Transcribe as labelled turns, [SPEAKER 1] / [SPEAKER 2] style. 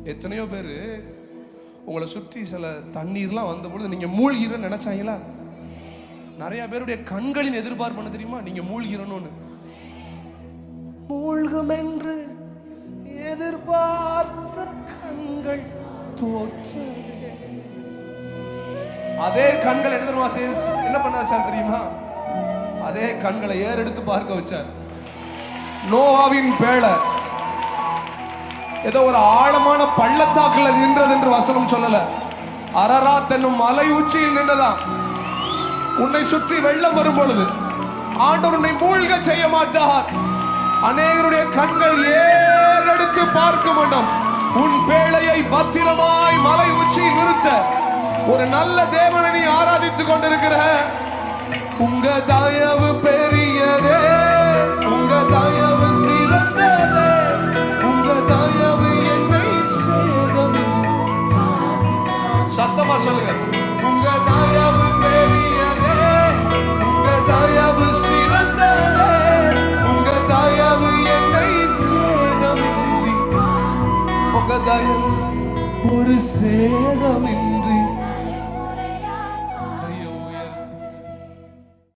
[SPEAKER 1] எத்தனையோ பேர் உங்களை சுற்றி சில தண்ணீர்லாம் வந்த பொழுது நீங்க மூழ்கிறன்னு நினைச்சாங்களா? நிறைய பேருடைய கண்களின் எதிர்பார்ப்பு என்ன தெரியுமா? நீங்க மூழ்கிறன்னு. மூழ்கும் என்று எதிர்பார்த்த கண்கள் தோற்றதே. அதே கண்கள் என்ன பண்ண வச்சார் தெரியுமா? அதே கண்களை ஏறெடுத்து பார்க்க வச்சார். நோவாவின் பேழை ஏதோ ஒரு ஆழமான பள்ளத்தாக்குல நின்றது என்று வசனம் சொல்லல. அரராத் என்னும் மலை உச்சியில் நின்றதா. உன்னை சுற்றி வெள்ளம் வரும் பொழுது ஆண்டவர் உன்னை மூழ்க செய்ய மாட்டார். அநேகருடைய கண்கள் ஏறெடுத்து பார்க்க வேண்டும். உன் பேழையை பத்திரமாய் மலை உச்சியில் நிறுத்த ஒரு நல்ல தேவனை நீ ஆராதித்துக் கொண்டிருக்கிற. உங்க தயவு பெரியதே, உங்க தயவு சிறந்ததே, உங்க தயவு என்னை சேதம். சத்தமா சொல்லுங்க. உங்க தயவு பெரியதே, உங்க தயவு சிறந்ததே, உங்க தயவு என்னை சேதமின்றி, உங்க தயவு ஒரு சேதமின்றி